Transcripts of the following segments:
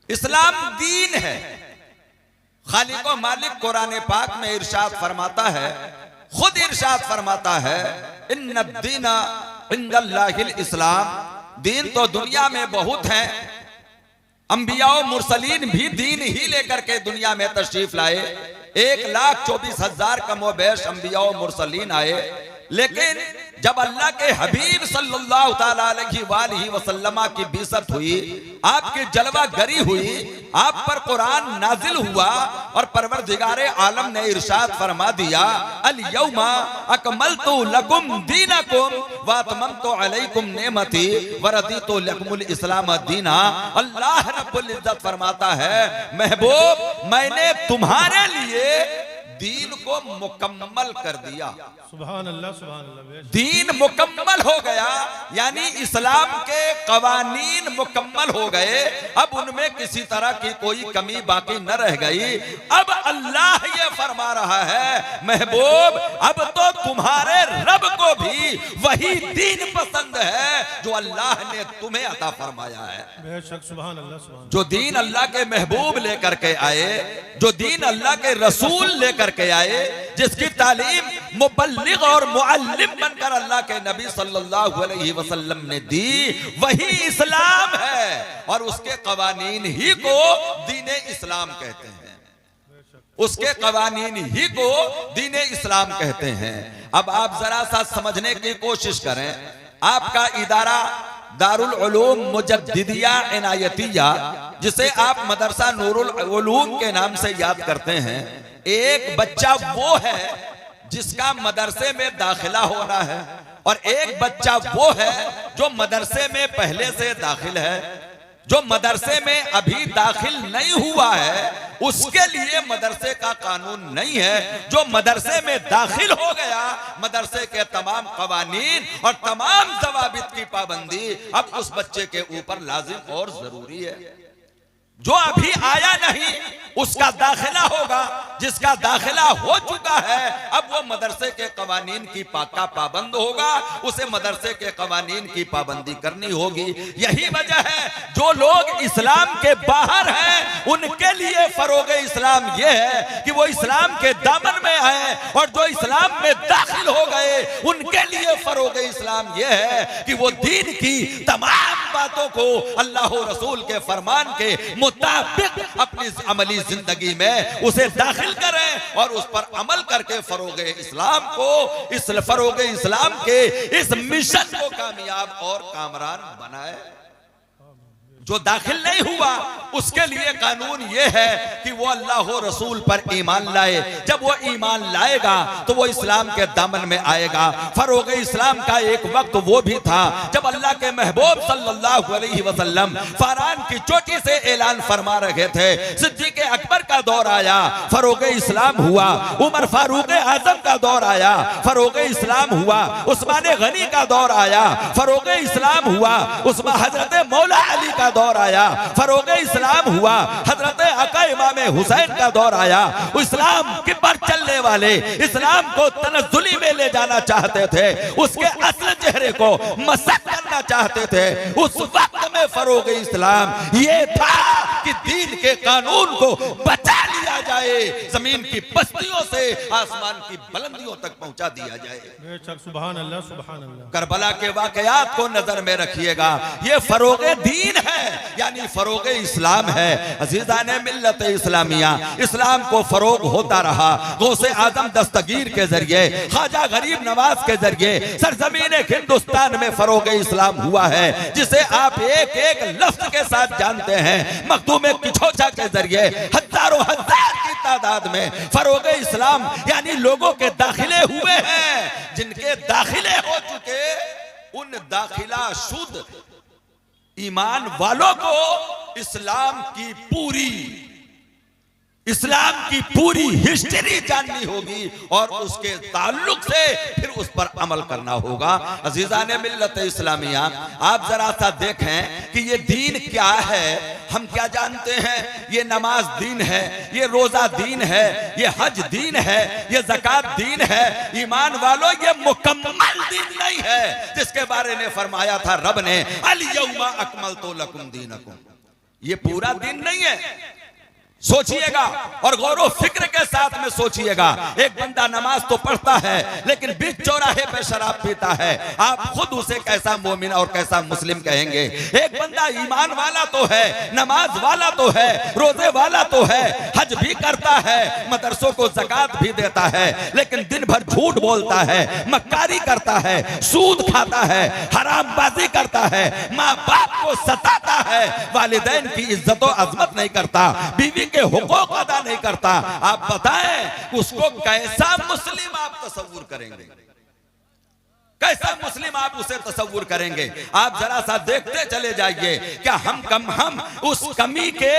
इस्लाम दीन है। खालिक व मालिक कुरान पाक में इरशाद फरमाता है, खुद इरशाद फरमाता है, इन्नद्दीना इंदल्लाहिल इस्लाम। दीन तो दुनिया में बहुत है, अंबिया और मुरसलीन भी दीन ही लेकर के दुनिया में तशरीफ लाए। 1,24,000 कमोबेश अंबिया और मुरसलीन आए, लेकिन जब अल्लाह के हबीब सल्लल्लाहु ताला अलैहि वसल्लम की बिसत हुई, आपकी जलवा गरी हुई, आप पर कुरान नाजिल हुआ और परवरदिगारे आलम ने इरशाद फरमा दिया, अल यौमा अकमलतु लकुम दीनकुम व अतममतु अलैकुम नेमती व रदीतु लकुमुल इस्लाम दीना। अल्लाह रब्बुल इज्जत फरमाता है, महबूब मैंने तुम्हारे लिए दीन को मुकम्मल कर दिया। सुभान अल्लाह, सुभान अल्लाह। दीन मुकम्मल हो गया, यानी इस्लाम के कवानीन मुकम्मल हो गए। अब उनमें किसी तरह की कोई कमी बाकी न रह गई। अब अल्लाह ये फरमा रहा है, महबूब अब तो तुम्हारे रब को भी वही दीन पसंद है जो अल्लाह ने तुम्हें अता फरमाया है। बेशक, सुभान अल्लाह, सुभान। जो दीन अल्लाह के महबूब लेकर के आए, जो दीन अल्लाह के रसूल लेकर के आए, जिसकी तालीम मुबल्लिग और मुअल्लिम बनकर अल्लाह के नबी सल्लल्लाहु अलैहि वसल्लम ने दी, वही इस्लाम है और उसके कवानीन ही को दीने इस्लाम कहते हैं। उसके कवानीन ही को दीने इस्लाम कहते हैं। अब आप जरा सा समझने की कोशिश करें, आपका इदारा दारुल उलूम मुजद्दिदिया इनायतिया, जिसे आप मदरसा नूरुल उलूम के नाम से याद करते हैं, एक बच्चा वो है जिसका मदरसे में दाखिला हो रहा है और एक बच्चा वो है जो मदरसे में पहले से दाखिल है। जो मदरसे में अभी दाखिल नहीं हुआ है उसके लिए मदरसे का कानून नहीं है। जो मदरसे में दाखिल हो गया, मदरसे के तमाम कवानीन और तमाम ज़वाबित की पाबंदी अब उस बच्चे के ऊपर लाजिम और जरूरी है। जो अभी आया नहीं उसका दाखिला होगा, जिसका दाखिला हो चुका है अब वो मदरसे के कवानीन की पाका पाबंद होगा, उसे मदरसे के कवानीन की पाबंदी करनी होगी। यही वजह है जो लोग इस्लाम के बाहर हैं उनके लिए फरोग इस्लाम ये है कि वो इस्लाम के दामन में आए, और जो इस्लाम में दाखिल हो गए उनके लिए फरोग इस्लाम ये है कि वो दीन की तमाम बातों को अल्लाह रसूल के फरमान के मुताबिक अपनी अमली जिंदगी में उसे दाखिल करें और उस पर अमल करके फरोग इस्लाम को, इस फरोग इस्लाम के इस मिशन को कामयाब और कामरान बनाए। जो दाखिल नहीं हुआ उसके लिए कानून यह है कि वो अल्लाह रसूल पर ईमान लाए। जब वो ईमान लाएगा तो वो इस्लाम के दामन में आएगा। फरोग इस्लाम का एक वक्त वो भी था जब अल्लाह के महबूब सल्लल्लाहु अलैहि वसल्लम फरान की चोटी से ऐलान फरमा रहे थे। सिद्दीक़ अकबर का दौर आया, फरोग इस्लाम हुआ। उमर फारूक आजम का दौर आया, फरोग इस्लाम हुआ। उस्मान गनी का दौर आया, फरोग इस्लाम हुआ। उस्मान हजरत मौला अली का दौर आया, फरोग इस्लाम हुआ। हजरत आका इमाम हुसैन का दौर आया। इस्लाम के पर चलने वाले इस्लाम को तनज़्ज़ुली में ले जाना चाहते थे, उसके असल चेहरे को मसक करना चाहते थे। उस वक्त में फरोग इस्लाम ये था कि दीन के कानून को बचा लिया जाए, जमीन की बस्तियों से आसमान की बुलंदियों तक पहुंचा दिया जाए। सुभान अल्लाह, सुभान अल्लाह। करबला के वाकयात को नजर में रखिएगा, ये फरोग दीन है, यानी फरोग इस्लाम है। अजीज़ाने मिल्लत इस्लामिया, इस्लाम को फरोग होता रहा। गौसे आजम दस्तगीर के जरिए, ख्वाजा गरीब नवाज के जरिए सरजमीन हिंदुस्तान में फरोग इस्लाम हुआ है, जिसे आप एक एक लफ्ज के साथ जानते हैं। मखदूम किछोचा के जरिए हजारों हजार की तादाद में फरोग इस्लाम यानी लोगों के दाखिले हुए हैं। जिनके दाखिले हो चुके उन दाखिला शुद्ध ईमान वालों को इस्लाम की पूरी हिस्ट्री जाननी होगी और उसके ताल्लुक से फिर उस पर अमल करना होगा। अजीज़ाने मिल्लत इस्लामिया, आप जरा सा देखें कि ये दीन क्या है। हम क्या जानते हैं? ये नमाज दीन है, ये रोजा दीन है, ये हज दीन है, ये ज़कात दीन है। ईमान वालों, ये मुकम्मल दीन नहीं है जिसके बारे में फरमाया था रब ने, अल यौमा अकमलतु लकुम दीनकुम। ये पूरा दिन नहीं है। सोचिएगा और गौर फिक्र के साथ में सोचिएगा। एक बंदा नमाज तो पढ़ता है लेकिन बीच चौराहे पे शराब पीता है, आप खुद उसे कैसा मोमिन और कैसा मुस्लिम कहेंगे? एक बंदा ईमान वाला तो है, नमाज वाला तो है, रोजे वाला तो है, हज भी करता है, मदरसों को ज़कात भी देता है, लेकिन दिन भर झूठ बोलता है, मक्कारी करता है, सूद खाता है, हरामबाजी करता है, माँ बाप को सताता है, वालिदैन की इज्जत और अजमत नहीं करता, बीवी के हुकूक अदा नहीं करता। आप बताएं उसको कैसा मुस्लिम आप तस्वुर करेंगे? कैसा मुस्लिम आप उसे तस्वुर करेंगे? आप जरा सा देखते चले जाइए, क्या हम उस कमी के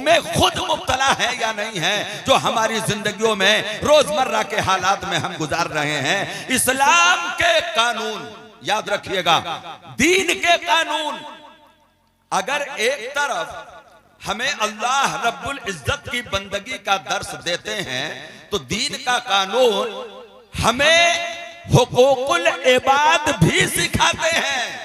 में खुद मुब्तला है या नहीं है, जो हमारी जिंदगियों में रोजमर्रा के हालात में हम गुजार रहे हैं। इस्लाम के कानून याद रखिएगा, दीन के कानून, अगर एक तरफ हमें अल्लाह रब्बुल इज्जत की बंदगी का दर्स देते हैं, तो दीन का कानून हमें हुकूकुल इबाद भी सिखाते हैं।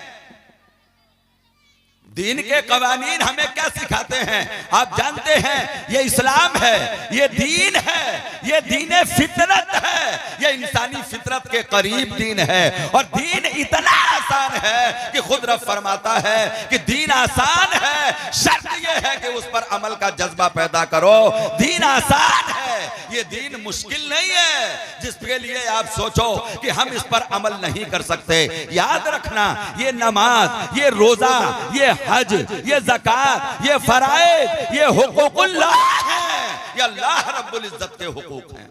दीन के कवानीन हमें क्या सिखाते हैं? आप जानते हैं, ये इस्लाम है, ये दीन है, ये दीन फितरत है, ये इंसानी फितरत के करीब दीन है। और दीन इतना आसान है कि खुद रब फरमाता है कि दीन आसान है, शर्त ये है कि उस पर अमल का जज्बा पैदा करो। दीन आसान है, ये दीन मुश्किल नहीं है जिसके लिए आप सोचो कि हम इस पर अमल नहीं कर सकते। याद रखना, ये नमाज, ये रोजा, ये हज, ये ज़कात, ये फराइज, ये हुकूकुल्लाह है, ये अल्लाह रब्बुल इज्जत के हुकूक हैं।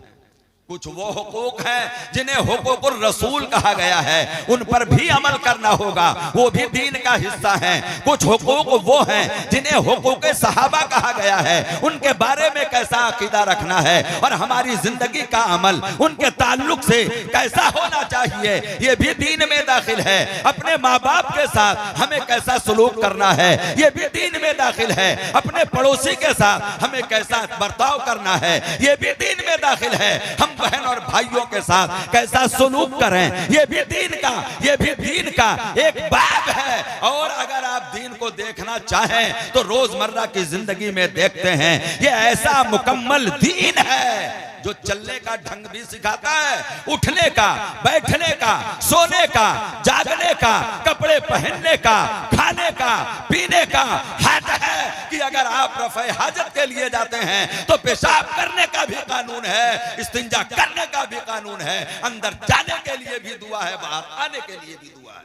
कुछ वो हुकूक हैं जिन्हें हुकूकुर रसूल कहा गया है, उन पर भी अमल करना होगा, वो भी दीन का हिस्सा हैं। कुछ हुकूक वो हैं जिन्हें हुकूक सहाबा कहा गया है, उनके बारे में कैसा अकीदा रखना है और हमारी जिंदगी का अमल उनके ताल्लुक से कैसा होना चाहिए, ये भी दीन में दाखिल है। अपने माँ बाप के साथ हमें कैसा सलूक करना है, ये भी दीन में दाखिल है। अपने पड़ोसी के साथ हमें कैसा बर्ताव करना है, ये भी दीन में दाखिल है। हम बहन और भाइयों के साथ कैसा सलूक करें, ये भी दीन का एक बाब है। और अगर आप दीन को देखना चाहें तो रोजमर्रा की जिंदगी में देखते हैं, ये ऐसा मुकम्मल दीन है जो चलने का ढंग भी सिखाता है, उठने का, बैठने का, सोने का, जागने का, कपड़े पहनने का, खाने का, पीने का। हद है कि अगर आप रफ़े हाजत के लिए जाते हैं तो पेशाब करने का भी कानून है, इस्तिंजा करने का भी कानून है, अंदर जाने के लिए भी दुआ है, बाहर आने के लिए भी दुआ है।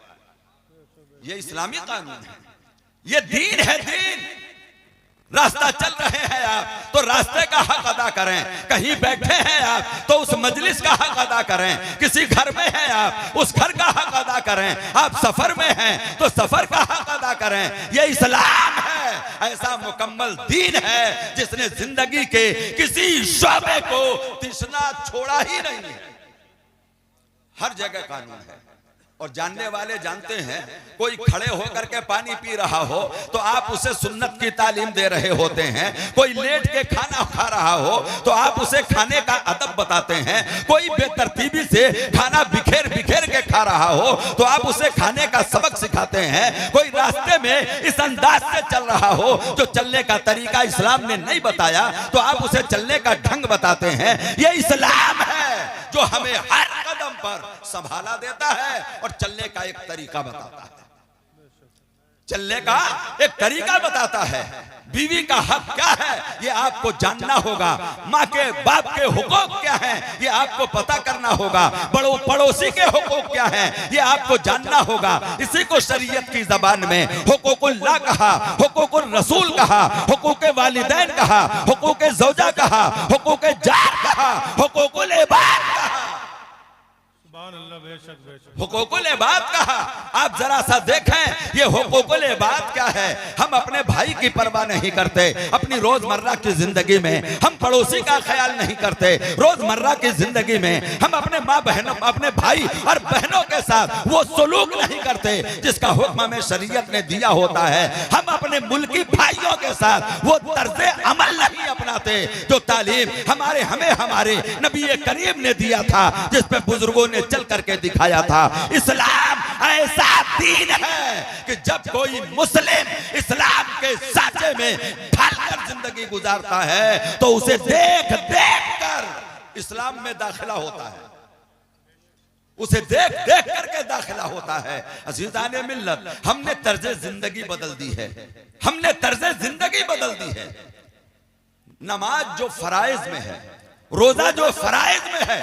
ये इस्लामी कानून है, ये दीन है। दीन रास्ता चल रहे हैं आप तो रास्ते का हक अदा करें, कहीं बैठे हैं आप तो उस मजलिस का हक अदा करें, किसी घर में हैं आप उस घर का हक अदा करें, आप सफर में हैं तो सफर का हक अदा करें। ये इस्लाम है, ऐसा मुकम्मल दीन है जिसने जिंदगी के किसी शोबे को तिश्ना छोड़ा ही नहीं है। हर जगह कानून है और जानने वाले जानते हैं, कोई खड़े होकर के पानी पी रहा हो तो आप उसे सुन्नत की तालीम दे रहे होते हैं, कोई लेट के खाना खा रहा हो तो आप उसे खाने का अदब बताते हैं, कोई बेतरतीबी से खाना बिखेर बिखेर के खा रहा हो तो आप उसे खाने का सबक सिखाते हैं, कोई रास्ते में इस अंदाज से चल रहा हो जो चलने का तरीका इस्लाम ने नहीं बताया तो आप उसे चलने का ढंग बताते हैं। ये इस्लाम है जो हमें हर कदम पर संभाला देता है और चलने का एक तरीका बताता है, चलने का एक तरीका बताता है। बीवी का हक क्या है ये आपको जानना होगा, माँ के बाप के हुकूक क्या हैं ये आपको पता करना होगा, बड़ों पड़ोसी के हुकूक क्या हैं ये आपको जानना होगा। इसी को शरीयत की जबान में हुकूकुल्लाह कहा, हुकूकुर रसूल कहा, हुकूक वालिदैन कहा, हुकूक ज़ौजा कहा, हुकूक जार कहा, हुकूकुल इबाद कहा, हुकूकुल इबाद कहा। आप जरा सा देखें ये हुकूकुल इबाद क्या है। हम अपने भाई की परवाह नहीं करते, अपनी रोजमर्रा की जिंदगी में हम पड़ोसी का ख्याल नहीं करते, रोजमर्रा की जिंदगी में हम अपने माँ बहनों, अपने भाई और बहनों के साथ वो सलूक नहीं करते जिसका हुक्म हमें शरीयत ने दिया होता है। हम अपने मुल्की भाइयों के साथ वो तर्ज़े अमल नहीं अपनाते पाते जो तालीम हमारे नबी करीम ने दिया था, जिस पे बुजुर्गों ने चल करके दिखाया था। इस्लाम ऐसा दीन है कि जब कोई मुस्लिम इस्लाम के साचे में ढलकर जिंदगी गुजारता है तो उसे देख देख कर इस्लाम में दाखिला होता है, उसे देख देख करके दाखिला होता है। अज़ीज़ाने मिल्लत, हमने तर्ज जिंदगी बदल दी है, हमने तर्ज जिंदगी बदल दी है। नमाज जो फराइज में है, रोजा जो फराइज में है,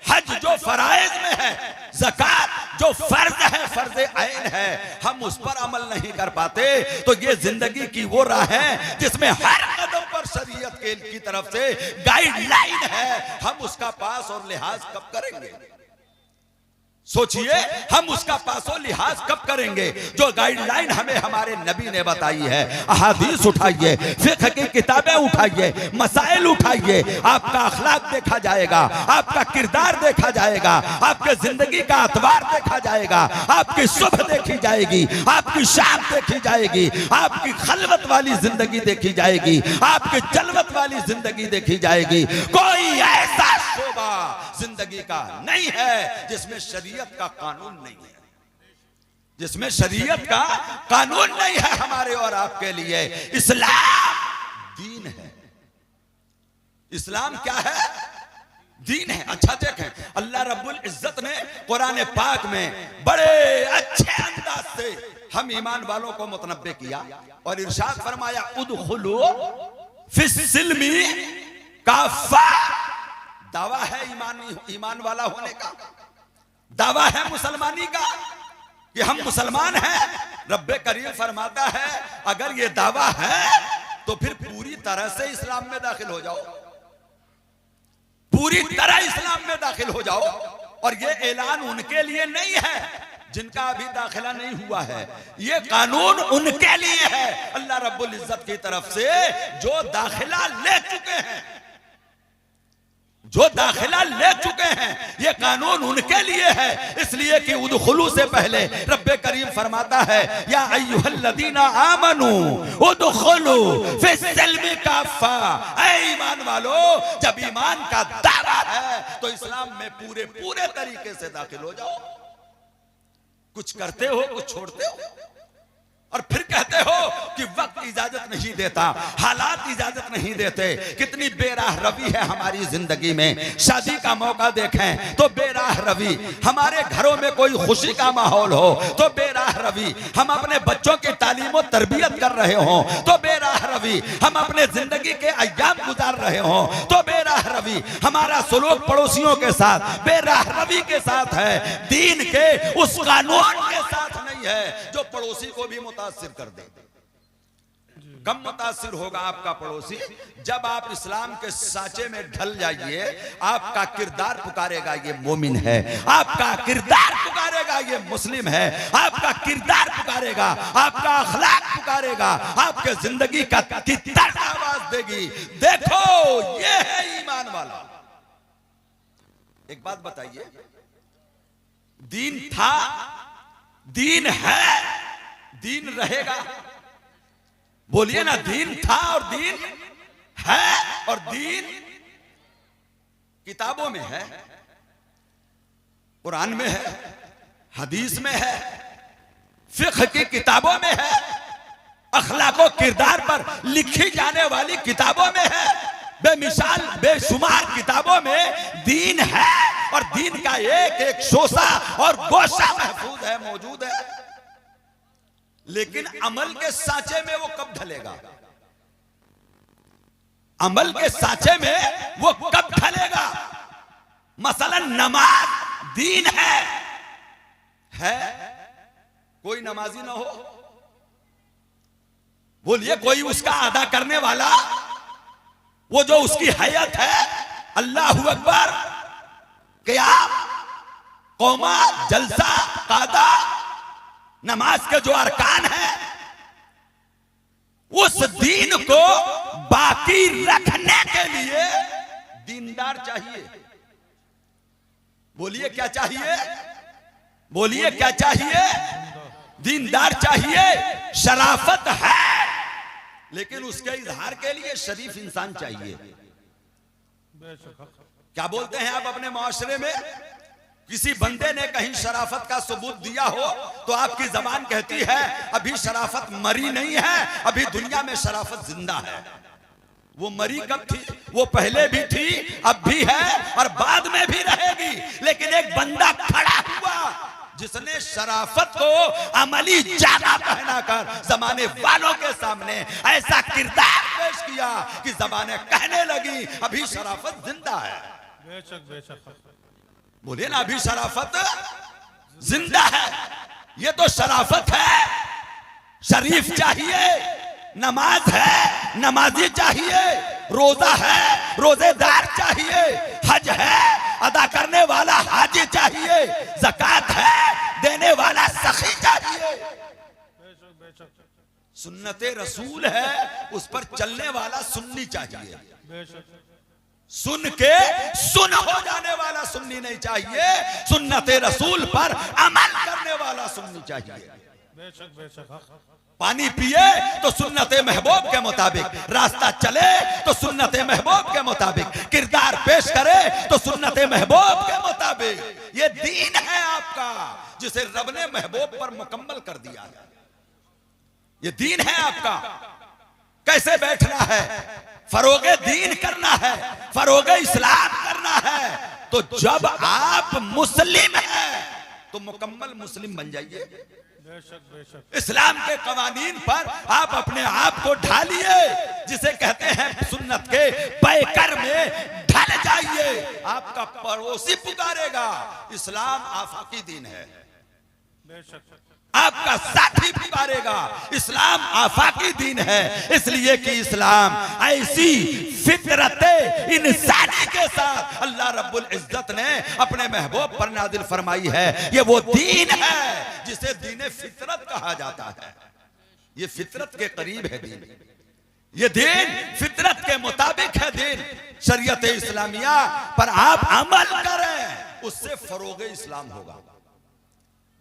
हज जो फराइज में है, ज़कात जो फर्ज है, फर्ज ऐन है, हम उस पर अमल नहीं कर पाते तो ये जिंदगी की वो राह है जिसमें हर कदम पर शरीयत की तरफ से गाइडलाइन है। हम उसका पास और लिहाज कब करेंगे? सोचिए, हम उसका पासो लिहाज कब करेंगे? जो गाइडलाइन हमें हमारे नबी ने बताई है। अहादीस उठाइए, फिक़्ह की किताबें उठाइए, मसाइल उठाइए, आपका अखलाक देखा जाएगा, आपका किरदार देखा जाएगा, आपके जिंदगी का अतवार देखा जाएगा, आपकी सुबह देखी जाएगी, आपकी शाम देखी जाएगी, आपकी खलवत वाली जिंदगी देखी जाएगी, आपकी जलवत वाली जिंदगी देखी जाएगी। कोई ऐसा शोबा जिंदगी का नहीं है जिसमें शरीयत का कानून नहीं है, जिसमें शरीयत का कानून नहीं है हमारे और आपके लिए। इस्लाम दीन है। इस्लाम क्या है? दीन है। अच्छा देखें, अल्लाह रब्बुल इज्जत ने कुरान पाक में बड़े अच्छे अंदाज से हम ईमान वालों को मुतनब्बे किया और इरशाद फरमाया, उदखुलू फिस्सिल्मी काफ़ा। दावा है ईमान वाला होने का, दावा है मुसलमानी का कि हम मुसलमान हैं। रब्बे करीम फरमाता है, अगर ये दावा है तो फिर पूरी तरह से इस्लाम में दाखिल हो जाओ, पूरी तरह इस्लाम में दाखिल हो जाओ। और ये ऐलान उनके लिए नहीं है जिनका अभी दाखिला नहीं हुआ है, ये कानून उनके लिए है अल्लाह रब्बुल इज्जत की तरफ से जो दाखिला ले चुके हैं, जो दाखिला ले चुके हैं। ये कानून उनके लिए है, इसलिए कि उदखुलू से पहले रब्बे करीम फरमाता है, या अय्युहल्लज़ीना आमनू उदखुलू फिस्सिल्मी काफ़ा। ऐ ईमान वालो, जब ईमान का दावा है तो इस्लाम में पूरे पूरे तरीके से दाखिल हो जाओ। कुछ करते हो, कुछ छोड़ते हो और फिर कहते हो कि वक्त इजाजत नहीं देता, हालात इजाजत नहीं देते। कितनी बेराह रवी है हमारी जिंदगी में। शादी का मौका देखें तो बेराह रवी, हमारे घरों में कोई खुशी का माहौल हो तो बेराह रवी, हम अपने बच्चों की तालीम और तरबियत कर रहे हो तो बेराह रवी, हम अपने जिंदगी के अय्याम गुजार रहे हो तो बेराह रवी, हमारा सुलूक पड़ोसियों के साथ बेराह रवी के साथ है, दीन के उस कानून के साथ नहीं है जो पड़ोसी को भी मुतासिर कर दे। कम मुतासिर होगा आपका पड़ोसी जब आप इस्लाम के साचे में ढल जाइए। आपका किरदार पुकारेगा ये मोमिन है, आपका किरदार पुकारेगा ये मुस्लिम है, आपका किरदार पुकारेगा, आपका अखलाक पुकारेगा, आपके जिंदगी का किरदार आवाज देगी, देखो ये है ईमान वाला। एक बात बताइए, दीन था, दीन है, दीन रहेगा। बोलिए ना, दीन था और दीन है, और दीन किताबों में है, कुरान में है, हदीस में है, फिक़्ह की किताबों में है, अखलाक और किरदार पर लिखी जाने वाली किताबों में है, बेमिसाल बेशुमार किताबों में दीन है। और दीन का एक एक शोसा और गोशा महफूज है, मौजूद है। लेकिन अमल के सांचे में वो कब ढलेगा? अमल के सांचे में वो कब ढलेगा? मसलन नमाज दीन है? कोई नमाजी ना हो, बोलिए कोई उसका अदा करने वाला, वो जो उसकी हैयत है, अल्लाहु अकबर, क़ियाम, क़ौमा, जलसा, कादा, नमाज के जो अरकान है, उस दीन को बाकी रखने के लिए दीनदार चाहिए। बोलिए क्या चाहिए? बोलिए क्या चाहिए? दीनदार चाहिए। शराफत है लेकिन उसके इजहार के लिए शरीफ इंसान चाहिए। बेशक हक। क्या बोलते हैं आप अपने मुआशरे में? किसी बंदे ने कहीं शराफत का सबूत दिया हो तो आपकी जबान कहती है अभी शराफत मरी नहीं है, अभी दुनिया में शराफत जिंदा है। वो मरी कब थी? वो पहले भी थी, अब भी है और बाद में भी रहेगी। लेकिन एक बंदा खड़ा हुआ जिसने शराफत को अमली जामा पहनाकर जमाने वालों के सामने ऐसा किरदार पेश किया कि जबाने कहने लगी अभी शराफत जिंदा है। बेशक बेशक हक। बोले ना अभी शराफत जिंदा है। ये तो शराफत है। शरीफ चाहिए, नमाज है, नमाजी चाहिए, रोजा है, रोजेदार चाहिए, हज है, अदा करने वाला हाजी चाहिए, ज़कात है, देने वाला सखी चाहिए। बेशक बेशक। सुन्नते रसूल है, उस पर चलने वाला सुन्नी चाहिए। बेशक। सुन के सुन हो जाने वाला सुन्नी नहीं चाहिए, सुन्नते रसूल पर अमल करने वाला सुन्नी चाहिए। बेशक बेशक हक। पानी पिए तो सुन्नते महबूब के मुताबिक, रास्ता चले तो सुन्नते महबूब के मुताबिक, किरदार पेश करे तो सुन्नते महबूब के मुताबिक। ये दीन है आपका जिसे रब ने महबूब पर मुकम्मल कर दिया है। ये दीन है आपका। कैसे बैठना है? फरोगे दीन करना है, फरोगे इस्लाम करना है। तो जब आप मुस्लिम हैं तो मुकम्मल मुस्लिम बन जाइए। बेशक बेशक। इस्लाम के कवानीन पर आप अपने आप को ढालिए, जिसे कहते हैं सुन्नत के पैकर में ढल जाइए। आपका पड़ोसी पुकारेगा इस्लाम आफाकी दीन है। बेशक। आपका साथी पुकारेगा इस्लाम आफाकी दीन है। इसलिए कि इस्लाम ऐसी फितरत इंसानी के साथ अल्लाह रब्बुल इज्जत ने अपने महबूब पर नाजिल फरमाई है। ये वो दीन है जिसे दीन फितरत कहा जाता है। ये फितरत के करीब है दीन। ये दीन फितरत के मुताबिक है दीन। शरीयत इस्लामिया पर आप अमल करें, उससे फरोगे इस्लाम होगा।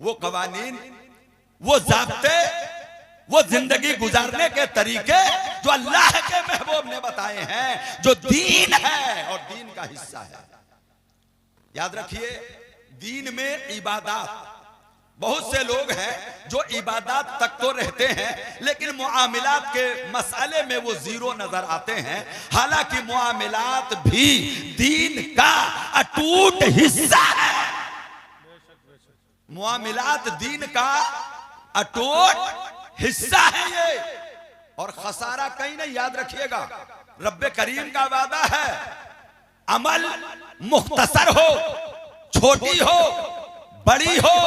वो कवानीन, वो ज़ाब्ते, वो जिंदगी गुजारने के तरीके जो अल्लाह के महबूब ने बताए हैं, जो दीन है और दीन का हिस्सा है। याद रखिए, दीन में इबादत, बहुत से लोग हैं जो इबादत तक तो रहते हैं लेकिन मुआमिलात के मसले में वो जीरो नजर आते हैं। हालांकि मुआमिलात भी दीन का अटूट हिस्सा है। मुआमिलात दीन का अटूट हिस्सा है ये। और खसारा कहीं नहीं, याद रखिएगा। रब्बे करीम का वादा है, अमल मुख्तसर हो, छोटी हो, बड़ी हो,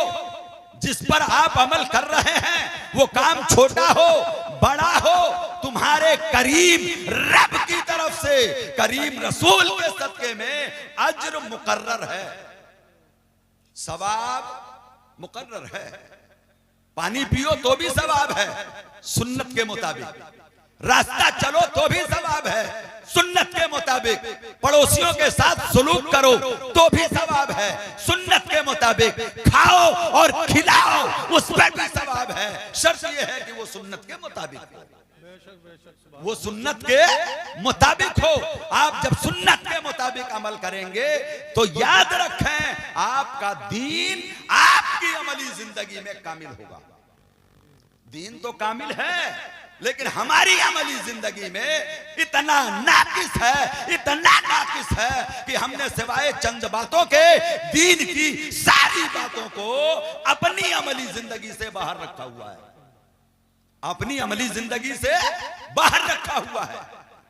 जिस पर आप अमल कर रहे हैं वो काम छोटा हो बड़ा हो, तुम्हारे करीम रब की तरफ से, करीम रसूल के सदके में अज्र मुकर्रर है, सवाब मुकर्रर है। पानी पियो तो भी सवाब है सुन्नत के मुताबिक, रास्ता चलो तो भी सवाब है सुन्नत के मुताबिक, पड़ोसियों के साथ सुलूक करो तो भी सवाब है सुन्नत के मुताबिक, खाओ और खिलाओ उस पर भी सवाब है। शर्त यह है कि वो सुन्नत के मुताबिक हो, वो सुन्नत के मुताबिक हो। आप जब सुन्नत के मुताबिक अमल करेंगे तो याद रखें आपका दीन आपकी अमली जिंदगी में कामिल होगा। दीन तो कामिल है लेकिन हमारी अमली जिंदगी में इतना नाकिस है, इतना नाकिस है कि हमने सिवाय चंद बातों के दीन की सारी बातों को अपनी अमली जिंदगी से बाहर रखा हुआ है, अपनी अमली जिंदगी से बाहर रखा हुआ है।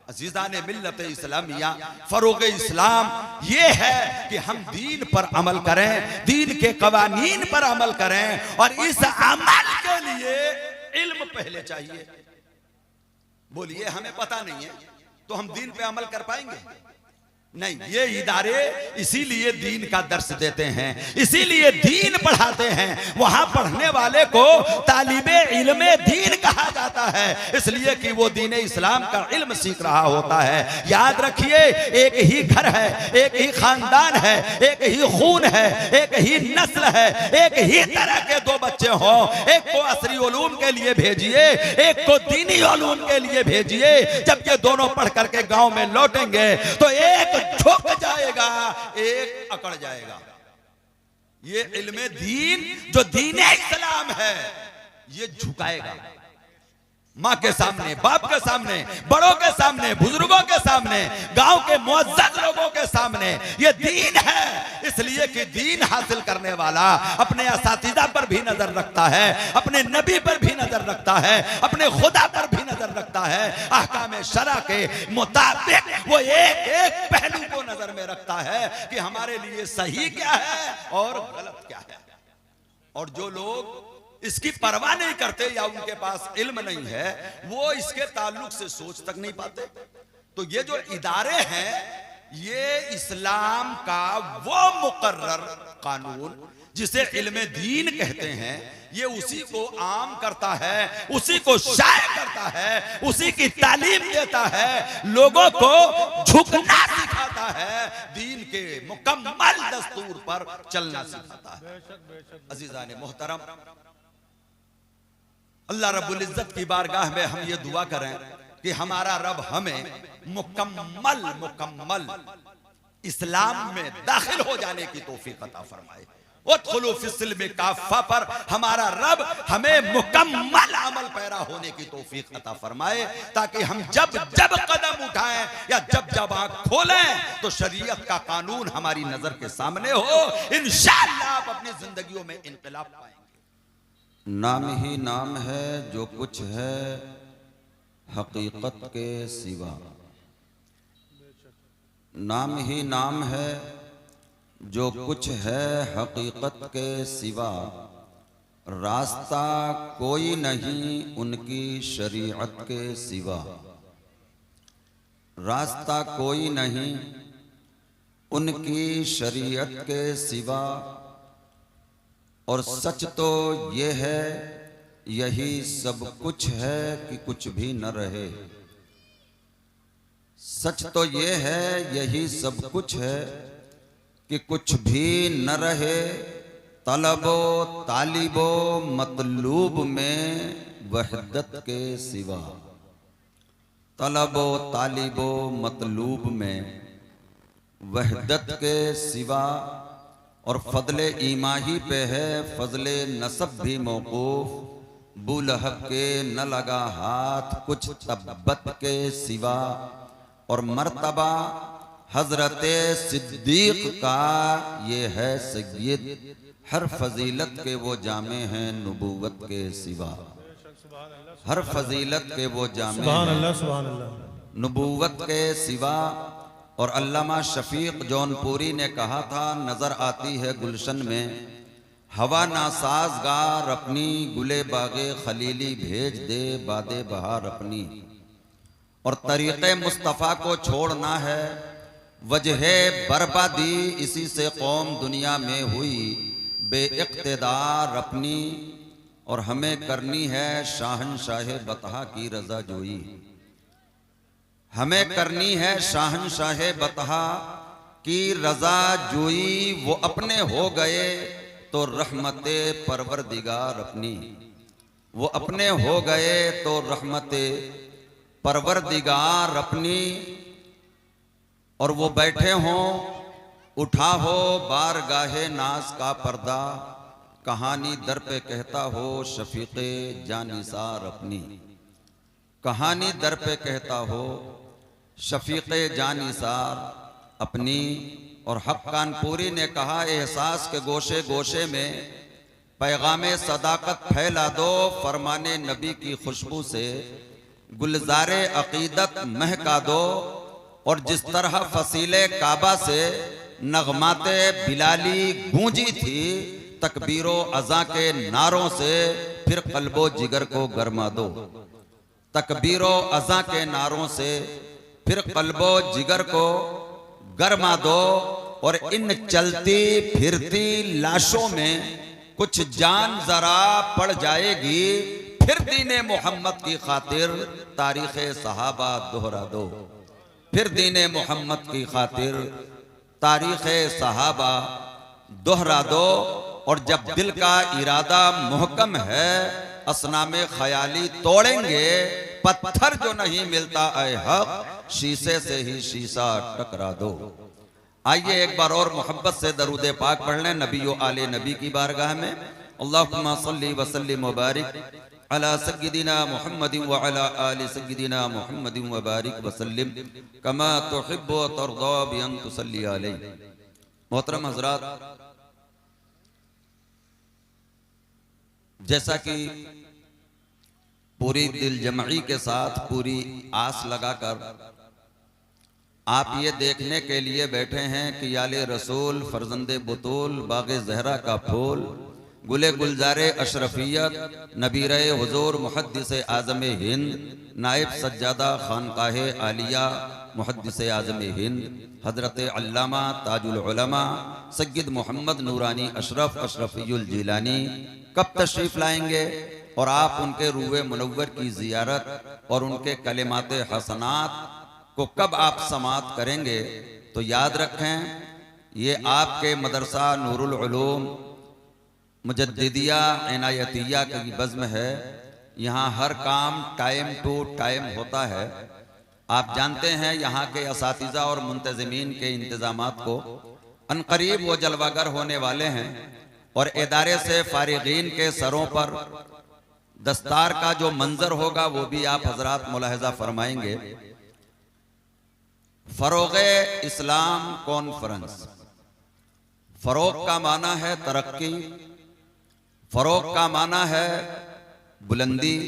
अजीज़ाने मिल्लत इस्लामिया, फरोग इस्लाम ये है कि हम दीन पर अमल करें, दीन के कवानीन पर अमल करें, और इस अमल के लिए इल्म पहले चाहिए। बोलिए हमें पता नहीं है तो हम दीन पे अमल कर पाएंगे? नहीं, ये इदारे इसीलिए दीन का दर्स देते हैं, इसीलिए दीन पढ़ाते हैं। वहां पढ़ने वाले को तालिबे इल्मे दीन कहा जाता है, इसलिए कि वो दीन इस्लाम का इल्म सीख रहा होता है। याद रखिए, एक ही घर है, एक ही खानदान है, एक ही खून है, एक ही नस्ल है, एक ही तरह के दो बच्चे हों, एक को असरी उलूम के लिए भेजिए, एक को दीनी उलूम के लिए भेजिए। जब ये दोनों पढ़ करके गांव में लौटेंगे तो एक झुक जाएगा, एक अकड़ जाएगा। ये इल्मे दीन जो दीन इस्लाम है, ये झुकाएगा। माँ के सामने, बाप के सामने, बड़ों के सामने, बुजुर्गों के सामने, गांव के मुअज्जज लोगों के सामने ये दीन है। इसलिए कि दीन हासिल करने वाला अपने असातिज़ा पर भी नजर रखता है, अपने नबी पर भी नजर रखता है, अपने खुदा पर भी नजर रखता है। अहकाम शरा के मुताबिक वो एक एक पहलू को नजर में रखता है कि हमारे लिए सही क्या है और गलत क्या है। और जो लोग इसकी परवाह नहीं करते या उनके पास इल्म नहीं है, वो इसके ताल्लुक से सोच तक नहीं पाते। तो ये जो इदारे हैं, ये इस्लाम का वो मुकर्रर कानून जिसे इल्मे दीन कहते हैं, ये उसी को आम करता है, उसी को शाये करता है, उसी की तालीम देता है, लोगों को झुकना सिखाता है, दीन के मुकम्मल दस्तूर पर चलना सिखाता है। अजीजान मोहतरम, अल्लाह रब्बुल इज्जत की बारगाह में हम ये दुआ करें कि हमारा रब हमें मुकम्मल इस्लाम में दाखिल हो जाने की तौफीक अता फरमाए। उदखुलू फिस्सिल्म काफ़ा पर हमारा रब हमें मुकम्मल अमल पैरा होने की तौफीक अता फरमाए, ताकि हम जब जब कदम उठाएं या जब जब आंख खोलें तो शरीयत का कानून हमारी नजर के सामने हो। इंशाअल्लाह आप अपनी जिंदगियों में इनकलाब पाएंगे। नाम ही नाम है जो कुछ है हकीकत के सिवा, नाम ही नाम है जो कुछ है हकीकत के सिवा, रास्ता कोई नहीं उनकी शरीयत के सिवा, रास्ता कोई नहीं उनकी शरीयत के सिवा। और सच तो ये है यही सब कुछ है कि कुछ भी न रहे, सच तो ये है यही सब कुछ है कि कुछ भी न रहे। तलबो तालिबो मतलूब में वहदत के सिवा, तलबो तालिबो मतलूब में वहदत के सिवा। और फजले ईमाही पे है फजले नसब भी मौकूफ, बुलहब के न लगा हाथ कुछ तब्बत के सिवा। और मर्तबा हजरते सिद्दीक का ये है सय्यद, हर फजीलत के वो जामे हैं नबूवत के सिवा, हर फजीलत के वो जामे हैं नबूवत के सिवा। और अल्लामा शफीक जौनपुरी ने कहा था, नजर आती है गुलशन में हवा नासाजगार अपनी, गुले बागे खलीली भेज दे बादे बहार अपनी। और तरीक़े मुस्तफ़ा को छोड़ना है वजह बर्बादी, इसी से कौम दुनिया में हुई बेइक़्तिदार अपनी। और हमें करनी है शाहनशाह बतहा की रजा जोई, हमें करनी है शाहनशाह बतहा की रजा जोई। वो अपने हो गए तो रहमते परवरदिगार अपनी, वो अपने हो गए तो रहमते परवरदिगार अपनी। और वो बैठे हों उठा हो बारगाहे नाज का पर्दा, कहानी दर पे कहता हो शफीक़े जानिसार अपनी, कहानी दर पे कहता हो शफीक़े जानिसार अपनी। और हक कानपुरी ने कहा, एहसास के गोशे गोशे में पैगामे सदाकत फैला दो, फरमाने नबी की खुशबू से गुलजारे अकीदत महका दो। और जिस तरह फसीले काबा से नगमाते बिलाली गूंजी थी, तकबीरो अज़ा के नारों से फिर कल्बो जिगर को गरमा दो, तकबीरो अज़ा के नारों से फिर कल्बो जिगर को गरमा दो और इन चलती फिरती लाशों में कुछ जान जरा पड़ जाएगी, फिर दीने मोहम्मद की खातिर तारीख सहाबा दोहरा दो। फिर दीने मोहम्मद की खातिर तारीख सहाबा दोहरा दो। और जब दिल का इरादा मुहकम है, असनामे ख्याली तोड़ेंगे, पत्थर जो नहीं मिलता ऐ हक, शीशे से ही शीशा टकरा दो। आइए एक बार और मोहब्बत से दरूद पाक पढ़ लें नबी व आले नबी की बारगाह में। अल्लाहुम्मा सल्ली व सल्लिम व बारिक अला सय्यिदिना मुहम्मदिन व अला आलि सय्यिदिना मुहम्मदिन व बारिक व सल्लिम कमा तुहिब्बु व तर्दा बि अन तुसल्ली अलैहि। मोहतरम हजरात, जैसा कि पूरी दिल जमई के साथ पूरी आस लगाकर आप ये देखने के लिए बैठे हैं कि याले रसूल फरजंदे बुतूल बाग़े ज़हरा का फूल गुले गुलजारे अशरफियत नबीरे हुजूर मुहद्दिस आज़म हिंद नायब सज्जादा खानकाहे आलिया मुहद्दिस आज़म हिंद हजरत अल्लामा ताजुल उलमा सय्यद मोहम्मद नूरानी अशरफ अशरफियुल जिलानी कब तशरीफ लाएंगे और आप उनके रूए मुनव्वर की जियारत और उनके कलिमाते हसनात को कब आप समात करेंगे? तो याद रखें, ये आपके मदरसा नूरुल उलूम मुजद्दिदिया इनायतिया की बज़्म है। यहाँ हर काम टाइम टू टाइम होता है। आप जानते हैं यहाँ के असातिज़ा और मुंतज़िमीन के इंतज़ामात को अनकरीब वो जलवागर होने वाले हैं और इदारे से फारिगीन के सरों पर दस्तार का जो मंजर होगा वो भी आप हजरात मुलाहिज़ा फरमाएंगे। फरोग़े इस्लाम कॉन्फ्रेंस, फरोग का माना है तरक्की, फरोग का माना है बुलंदी,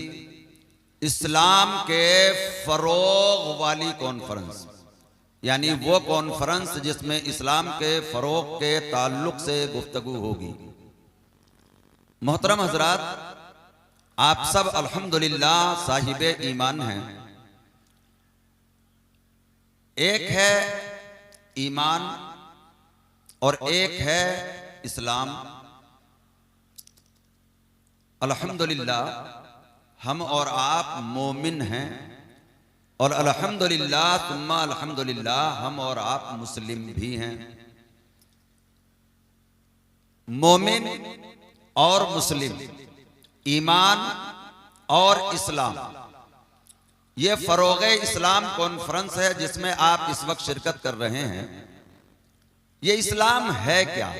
इस्लाम के फरोग वाली कॉन्फ्रेंस, यानी वो कॉन्फ्रेंस जिसमें इस्लाम के फरोग के ताल्लुक से गुफ्तगू होगी। मोहतरम हजरात, आप सब अल्हम्दुलिल्लाह साहिबे ईमान हैं। एक है ईमान और एक है इस्लाम। अल्हम्दुलिल्लाह हम और आप मोमिन हैं और अल्हम्दुलिल्लाह तुम्मा अल्हम्दुलिल्लाह हम और आप मुस्लिम भी हैं। मोमिन और मुस्लिम, ईमान और इस्लाम, ये फरोग़े इस्लाम कॉन्फ्रेंस है जिसमें आप इस वक्त शिरकत कर रहे हैं। ये इस्लाम है क्या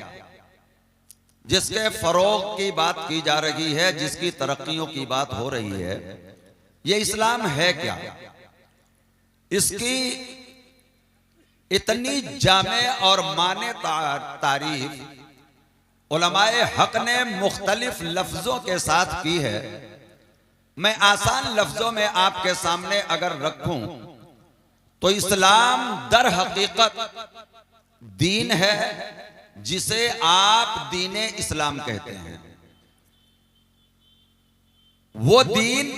जिसके फरोग की बात की जा रही है, जिसकी तरक्कियों की बात हो रही है? ये इस्लाम है क्या? इसकी इतनी जामे और माने तारीफ उलमाए हक ने मुख्तलिफ लफ्जों के साथ की है। मैं आसान लफ्जों में आपके सामने अगर रखूं तो इस्लाम दर हकीकत दीन है जिसे आप दीने इस्लाम कहते हैं। वो दीन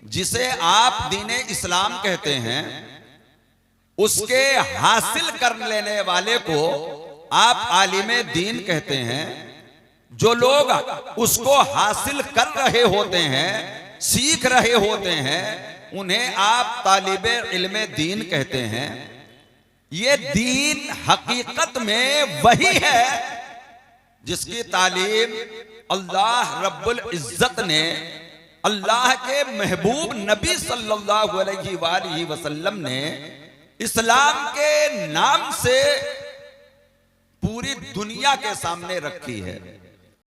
जिसे आप दीने इस्लाम कहते हैं, उसके हासिल कर लेने वाले को आप आलिमे दीन कहते हैं। जो लोग उसको हासिल कर रहे होते हैं, सीख रहे होते हैं, उन्हें आप तालिबे इल्मे दीन कहते हैं। ये दीन हकीकत में वही है जिसकी तालीम अल्लाह रब्बुल इज्जत ने अल्लाह के महबूब नबी सल्लल्लाहु अलैहि वसल्लम ने इस्लाम के नाम से पूरी दुनिया के सामने रखी है।